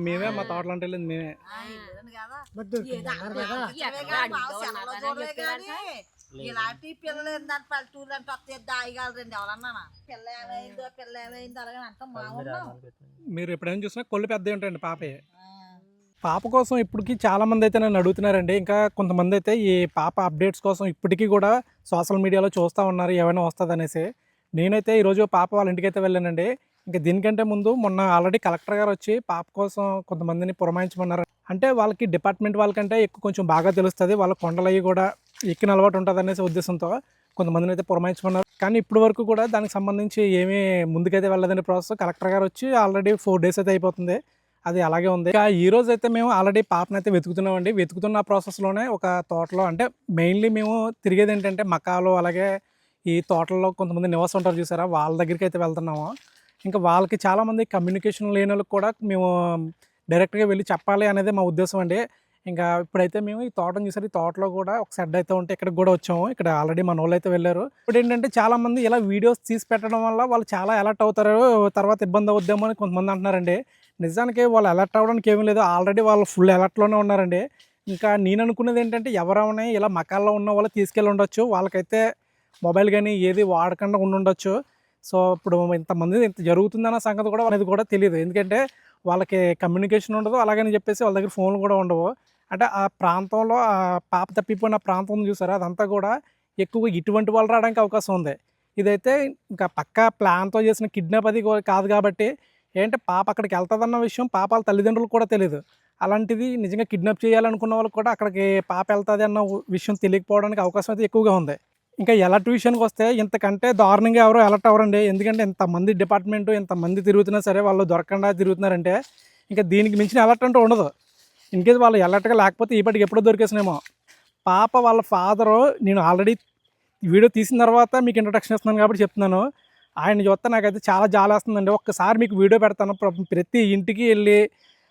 మేమే మా తోటలో అంటే మేమే. ఇలాంటి పిల్లలు ఏంటంటే పల్లెటూరు అంటే వస్తే దాయగలరండి ఎవరన్నా పిల్ల ఏమైందో పిల్ల ఏమైందో అలాగే అంట మా మీరు ఎప్పుడైనా చూసినా కొళ్ళు పెద్ద ఉంటాయండి పాపయ్య. పాప కోసం ఇప్పటికి చాలా మంది అయితే నన్ను అడుగుతున్నారండి. ఇంకా కొంతమంది అయితే ఈ పాప అప్డేట్స్ కోసం ఇప్పటికీ కూడా సోషల్ మీడియాలో చూస్తూ ఉన్నారు ఏమైనా వస్తుంది అనేసి. నేనైతే ఈరోజు పాప వాళ్ళ ఇంటికైతే వెళ్ళానండి. ఇంకా దీనికంటే ముందు మొన్న ఆల్రెడీ కలెక్టర్ గారు వచ్చి పాప కోసం కొంతమందిని పురమాయించమన్నారు. అంటే వాళ్ళకి డిపార్ట్మెంట్ వాళ్ళకంటే ఎక్కువ కొంచెం బాగా తెలుస్తుంది, వాళ్ళ కొండలు అవి కూడా ఎక్కిన అలవాటు ఉంటుంది అనేసి ఉద్దేశంతో కొంతమందిని అయితే పురమాయించమన్నారు. కానీ ఇప్పటి వరకు కూడా దానికి సంబంధించి ఏమీ ముందుకైతే వెళ్ళదని ప్రాసెస్. కలెక్టర్ గారు వచ్చి ఆల్రెడీ 4 days అయితే అయిపోతుంది, అది అలాగే ఉంది. ఇంకా ఈ రోజు అయితే మేము ఆల్రెడీ పాపను అయితే వెతుకుతున్నామండి. వెతుకుతున్న ప్రాసెస్లోనే ఒక తోటలో, అంటే మెయిన్లీ మేము తిరిగేది ఏంటంటే మకాలు, అలాగే ఈ తోటల్లో కొంతమంది నివాసం ఉంటారు చూసారా, వాళ్ళ దగ్గరికి అయితే వెళ్తున్నాము. ఇంకా వాళ్ళకి చాలామంది కమ్యూనికేషన్ లేని వాళ్ళకి కూడా మేము డైరెక్ట్గా వెళ్ళి చెప్పాలి అనేది మా ఉద్దేశం అండి. ఇంకా ఇప్పుడైతే మేము ఈ తోటను చూసారు, ఈ తోటలో కూడా ఒక షెడ్ అయితే ఉంటే ఇక్కడికి కూడా వచ్చాము. ఇక్కడ ఆల్రెడీ మన వాళ్ళు అయితే వెళ్ళారు. ఇప్పుడు ఏంటంటే చాలామంది ఇలా వీడియోస్ తీసి పెట్టడం వల్ల వాళ్ళు చాలా అలర్ట్ అవుతారు, తర్వాత ఇబ్బంది అవుద్దేమో అని కొంతమంది అంటున్నారండి. నిజానికి వాళ్ళు అలర్ట్ అవ్వడానికి ఏమీ లేదు, ఆల్రెడీ వాళ్ళు ఫుల్ అలర్ట్లోనే ఉన్నారండి. ఇంకా నేను అనుకునేది ఏంటంటే ఎవరైనా ఇలా మకాల్లో ఉన్న వాళ్ళు తీసుకెళ్ళి ఉండొచ్చు, వాళ్ళకైతే మొబైల్ కానీ ఏది వాడకుండా ఉండొచ్చు. సో ఇప్పుడు ఇంతమంది ఇంత జరుగుతుందన్న సంగతి కూడా అనేది కూడా తెలియదు, ఎందుకంటే వాళ్ళకి కమ్యూనికేషన్ ఉండదు, అలాగని చెప్పేసి వాళ్ళ దగ్గర ఫోన్లు కూడా ఉండవు. అంటే ఆ ప్రాంతంలో ఆ పాప తప్పిపోయిన ప్రాంతం చూసారా, అదంతా కూడా ఎక్కువగా ఇటువంటి వాళ్ళు రావడానికి అవకాశం ఉంది. ఇదైతే ఇంకా పక్కా ప్లాన్తో చేసిన కిడ్నాప్ అది కాదు కాబట్టి ఏంటంటే పాప అక్కడికి వెళ్తుందన్న విషయం పాప వాళ్ళ తల్లిదండ్రులకు కూడా తెలియదు. అలాంటిది నిజంగా కిడ్నాప్ చేయాలనుకున్న వాళ్ళకి కూడా అక్కడికి పాప వెళ్తుంది అన్న విషయం తెలియకపోవడానికి అవకాశం అయితే ఎక్కువగా ఉంది. ఇంకా ఎలర్ట్ విషయానికి వస్తే ఇంతకంటే దారుణంగా ఎవరో అలర్ట్ అవ్వరండి, ఎందుకంటే ఇంతమంది డిపార్ట్మెంటు ఇంతమంది తిరుగుతున్నా సరే వాళ్ళు దొరకకుండా తిరుగుతున్నారంటే ఇంకా దీనికి మించిన అలర్ట్ అంటూ ఉండదు. ఇన్కేస్ వాళ్ళు అలర్ట్గా లేకపోతే ఇప్పటికి ఎప్పుడో దొరికేసినేమో. పాప వాళ్ళ ఫాదరు, నేను ఆల్రెడీ వీడియో తీసిన తర్వాత మీకు ఇంట్రడక్షన్ ఇస్తున్నాను కాబట్టి చెప్తున్నాను, ఆయన చూస్తే నాకైతే చాలా జాలేస్తుందండి. ఒక్కసారి మీకు వీడియో పెడతాను, ప్రతి ఇంటికి వెళ్ళి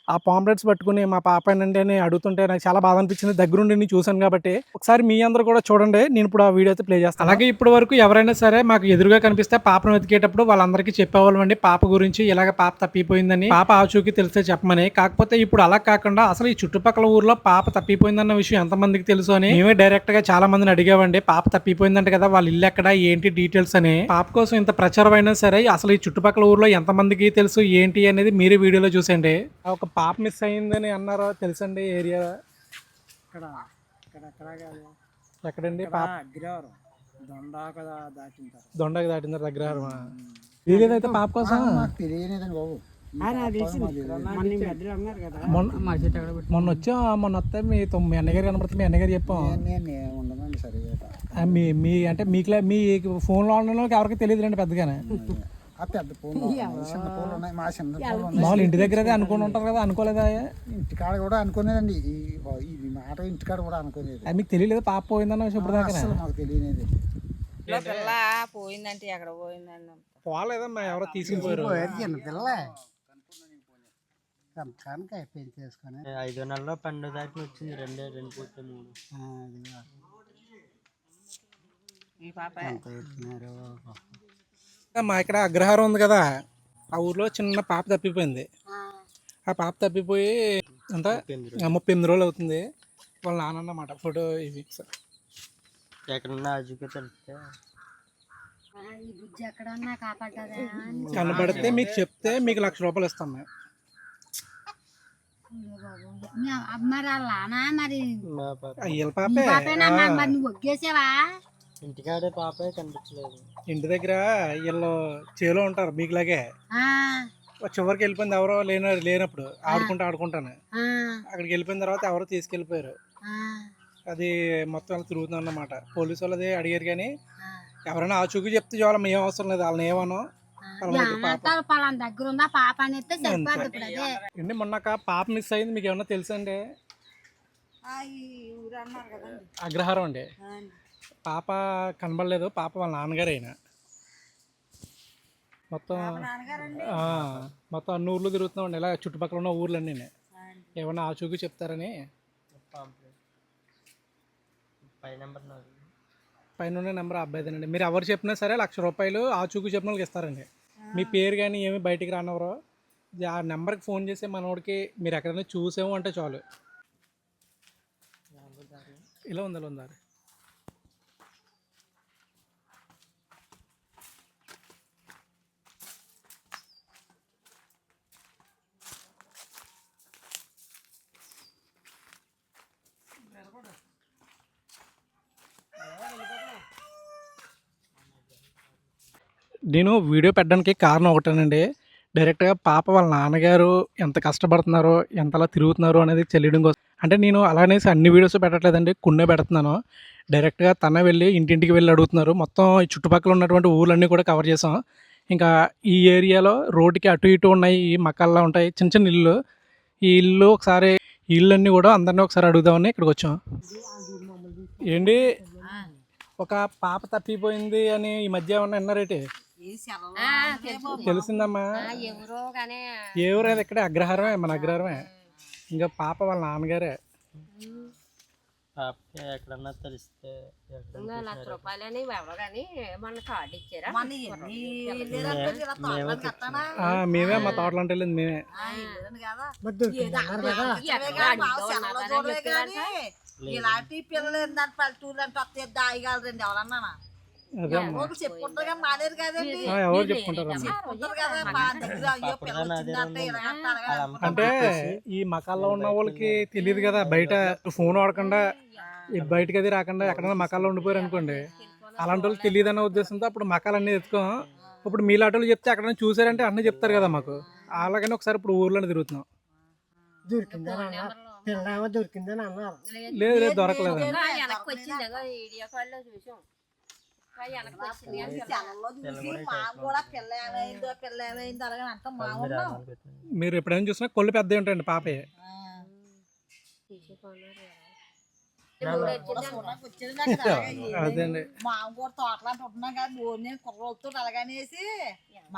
ఆ పాంప్లెట్స్ పట్టుకుని మా పాపనండి అని అడుగుతుంటే నాకు చాలా బాధ అనిపించింది, దగ్గరుండి నేను చూశాను కాబట్టి. ఒకసారి మీ అందరూ కూడా చూడండి, నేను ఇప్పుడు ఆ వీడియో అయితే ప్లే చేస్తాను. అలాగే ఇప్పటి వరకు ఎవరైనా సరే మాకు ఎదురుగా కనిపిస్తే పాపను వెతికేటప్పుడు వాళ్ళందరికీ చెప్పేవాళ్ళమండి పాప గురించి, ఇలాగ పాప తప్పిపోయిందని, పాప ఆచూకీ తెలిస్తే చెప్పమని. కాకపోతే ఇప్పుడు అలా కాకుండా అసలు ఈ చుట్టుపక్కల ఊర్లో పాప తప్పిపోయిందన్న విషయం ఎంతమందికి తెలుసు అని మేమే డైరెక్ట్ గా చాలా మందిని అడిగామండి. పాప తప్పిపోయిందంట కదా, వాళ్ళ ఇల్లు ఎక్కడ ఏంటి డీటెయిల్స్ అని. పాప కోసం ఇంత ప్రచారం అయినా సరే అసలు ఈ చుట్టుపక్కల ఊర్లో ఎంతమందికి తెలుసు ఏంటి అనేది మీరు వీడియోలో చూసండి. ఒక పాప మిస్ అయిందని అన్నారో తెలుసండి ఏరియా ఎక్కడండి? పాప దొండకి దాటిన దగ్గర తెలియదైతే పాప కోసం మొన్న వచ్చా, మొన్న వస్తే మీ అన్నగారు కనపడితే మీ అన్నగారు చెప్పాం. మీ అంటే మీ ఫోన్లో ఉండడానికి ఎవరికి తెలియదు రండి పెద్దగానే. మామూలు ఇంటి దగ్గర అదే అనుకుని ఉంటారు కదా, అనుకోలేదా? ఇంటికాడ కూడా అనుకునేదండి, ఈ మాట ఇంటికాడ కూడా అనుకునేది. మీకు తెలియలేదు పాప పోయిందన్న విషయం ఇప్పుడు దాకా? మాకు తెలియలేదు. పిల్ల పోయిందంటే ఎక్కడ పోయిందండి? పోలేదమ్మా, ఎవరో తీసుకుపోయారు. పిల్ల పెంచేసుకొని 5 నెలల్లో 12 దాకా వచ్చింది, 2 పూర్తి 3. మా ఇక్కడ అగ్రహారం ఉంది కదా, ఆ ఊర్లో చిన్న పాప తప్పిపోయింది. ఆ పాప తప్పిపోయి అంతా 38 రోజులు అవుతుంది. వాళ్ళ నాన్న అన్నమాట ఫోటో ఇవి ఎక్కడన్నా ఆజుకే తెలిస్తే కనబడితే మీకు చెప్తే మీకు ₹1,00,000 ఇస్తాం మేము. అయ్యల పాపే ఇంటికాడే పాపే కనిపించలేదు. ఇంటి దగ్గర వీళ్ళు చేలో ఉంటారు మీకులాగే, చివరికి వెళ్ళిపోయింది ఎవరో లేనప్పుడు ఆడుకుంటాను అక్కడికి వెళ్ళిపోయిన తర్వాత ఎవరో తీసుకెళ్ళిపోయారు. అది మొత్తం తిరుగుతుంది అన్నమాట. పోలీసు వాళ్ళు అదే అడిగారు కానీ ఎవరైనా ఆచూకీ చెప్తే చాలు, మేము అవసరం లేదు వాళ్ళని ఏమనో. మొన్న పాప మిస్ అయింది, మీకు ఏమన్నా తెలుసా అండి? అగ్రహారం అండి, పాప కనబడలేదు. పాప వాళ్ళ నాన్నగారు అయినా మొత్తం అన్ని ఊర్లు తిరుగుతున్నామండి, ఇలా చుట్టుపక్కల ఉన్న ఊర్లన్నీ. ఏమన్నా ఆచూకీ చెప్తారని పైన నెంబర్ అబ్బాయిదేనండి. మీరు ఎవరు చెప్పినా సరే ₹1,00,000 ఆచూకీ చెప్పిన వాళ్ళకి ఇస్తారండి. మీ పేరు కానీ ఏమి బయటికి రానివ్వరు, ఆ నెంబర్కి ఫోన్ చేసి మనోడికి మీరు ఎక్కడైనా చూసాము అంటే చాలు. ఇలా ఉంది ఇలా ఉందా? నేను వీడియో పెట్టడానికి కారణం ఒకటేనండి. డైరెక్ట్‌గా పాప వాళ్ళ నాన్నగారు ఎంత కష్టపడుతున్నారో, ఎంతలా తిరుగుతున్నారో అనేది తెలియడం కోసం. అంటే నేను అలానేసి అన్ని వీడియోస్ పెట్టట్లేదండి. కొన్నే పెడుతున్నాను. డైరెక్ట్‌గా తనే వెళ్ళి ఇంటింటికి వెళ్ళి అడుగుతున్నారు. మొత్తం ఈ చుట్టుపక్కల ఉన్నటువంటి ఊర్లన్నీ కూడా కవర్ చేసాం. ఇంకా ఈ ఏరియాలో రోడ్డుకి అటు ఇటు ఉన్నాయి. ఈ మకాల్లా ఉంటాయి. చిన్న చిన్న ఇల్లు. ఈ ఇల్లు ఒకసారి ఈ ఇళ్ళన్నీ కూడా అందరిని ఒకసారి అడుగుదామని ఇక్కడికొచ్చాం. ఏండి ఒక పాప తప్పిపోయింది అని ఈ మధ్య ఏమన్నా విన్నారేటి? ఈ సెలవులు తెలిసిందమ్మా. ఎవరో కానీ ఏ ఊరు అది? ఇక్కడే అగ్రహారమే, మన అగ్రహారమే. ఇంకా పాప వాళ్ళ నాన్నగారే. పాపకి ఎక్కడన్నా తెలిస్తే ఎక్కడ ₹1,00,000 ఎవరో కానీ మన కార్డు ఇచ్చారా మన ఎన్ని లేదంటే ఇలా తోటలకు కట్టానా? మేమే మా తోటలు అంటే వెళ్ళింది మేమే. లేదండి కదా ఎక్కడ ఇలాంటి పిల్లలు ఏంటంటే పల్లెటూరు అంటే వస్తే దాయగలరండి ఎవరన్నా అదే అమ్మా. ఎవరు చెప్పుకుంటారుగా మానేరు కదండి ఎవరు చెప్పుకుంటారమ్మా. చెప్పుకుంటారు కదా మా దగ్గర అయ్యో పిల్లలు వచ్చిందంటే ఇలాగంటే అలాగంటే అంటే ఈ మకాల్లో ఉన్న వాళ్ళకి తెలియదు కదా, బయట ఫోన్ వాడకుండా ఈ బయటకి అది రాకుండా ఎక్కడైనా మకాల్లో ఉండిపోయారు అనుకోండి, అలాంటి వాళ్ళు తెలియదు అనే ఉద్దేశంతో అప్పుడు మకాలన్నీ ఎత్తుకోం. ఇప్పుడు మీలాంటి వాళ్ళు చెప్తే ఎక్కడైనా చూసారంటే అన్నీ చెప్తారు కదా మాకు. అలాగని ఒకసారి ఇప్పుడు ఊర్లోనే తిరుగుతున్నాం. దొరికిందని అన్నారు. లేదు లేదు దొరకలేదు. వెనక్కి వచ్చింది వీడియో కాల్ లో చూసాం. వెనక్కి వచ్చింది అని సెలవుల్లో చూసి మా కూడా పిల్ల ఏమైందో అలాగని అంటాం మా ఉన్నాం. మీరు ఎప్పుడైనా చూసినా కొళ్ళు పెద్దవి ఉంటాయండి పాపే. అదే అండి. మా కూడా తోటలాంటి ఉంటున్నాం కదా నేను కుర్రోతో అలాగనేసి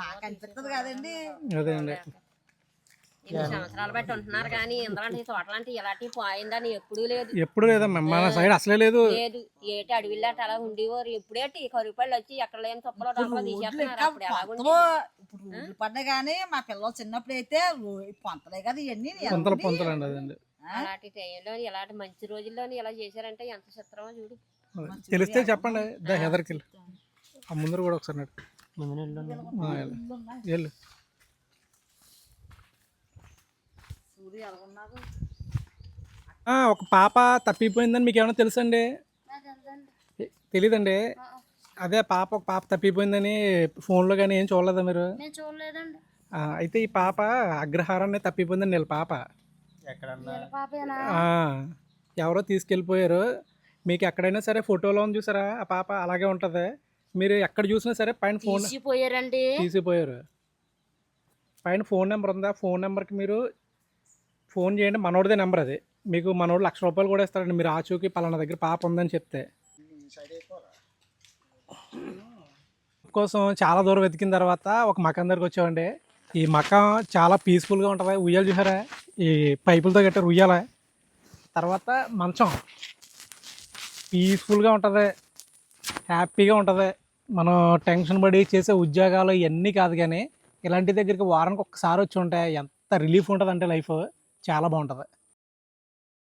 మాకు అనిపిస్తుంది కదండి. అదే అండి. ఎన్ని సంవత్సరాలు బట్టి ఉంటున్నారు కానీ ఇంద్రాంటి తోటలాంటి ఇలాంటి పోయిందని ఎప్పుడూ లేదు. ఎప్పుడు లేదమ్మా, మన సైడ్ అసలే లేదు. లేదు ఏటి అడవిలాంటి అలా ఉండేవారు. ఇప్పుడేటి కరువుపళ్ళు వచ్చి ఎక్కడ లేని తొప్పలో డబ్బా తీసేస్తున్నారు. అప్పుడు ఎలాగుంది ఇప్పుడు ఊళ్ళు పడ్డా కానీ మా పిల్లలు చిన్నప్పుడు అయితే పొంతలే కదా ఇవన్నీ పొంతలు అండి. అదండి అలాంటి టైంలో ఇలాంటి మంచి రోజుల్లోని ఇలా చేశారంటే ఎంత చిత్రమో చూడు. తెలిస్తే చెప్పండి. హెదర్కి వెళ్ళి ఆ ముందర కూడా ఒకసారి నడు. వెళ్ళు. ఒక పాప తప్పిపోయిందని మీకు ఏమైనా తెలుసండి? తెలీదండి. అదే ఒక పాప తప్పిపోయిందని ఫోన్లో కానీ ఏం చూడలేదా మీరు? అయితే ఈ పాప అగ్రహారాన్ని తప్పిపోయిందని వీళ్ళ పాప. ఎవరో తీసుకెళ్ళిపోయారు. మీకు ఎక్కడైనా సరే ఫోటోలో ఉంది చూసారా, ఆ పాప అలాగే ఉంటుంది. మీరు ఎక్కడ చూసినా సరే పైన ఫోన్ తీసిపోయారు. పైన ఫోన్ నెంబర్ ఉందా? ఫోన్ నెంబర్కి మీరు ఫోన్ చేయండి. మనోడిదే నెంబర్ అది. మీకు మనోడు ₹1,00,000 కూడా ఇస్తారండి మీరు ఆచూకి పలానా దగ్గర పాప ఉందని చెప్తే. కోసం చాలా దూరం వెతికిన తర్వాత ఒక మకాం దగ్గరికి వచ్చామండి. ఈ మకాం చాలా పీస్ఫుల్గా ఉంటుంది. ఉయ్యాలు చూసారా, ఈ పైపులతో కట్టారు ఉయ్యాల. తర్వాత మంచం పీస్ఫుల్గా ఉంటుంది, హ్యాపీగా ఉంటుంది. మనం టెన్షన్ పడి చేసే ఉద్యోగాలు ఇవన్నీ కాదు కానీ ఇలాంటి దగ్గరికి వారానికి ఒక్కసారి వచ్చి ఉంటే ఎంత రిలీఫ్ ఉంటుంది అంటే లైఫ్ చాలా బాగుంటుంది.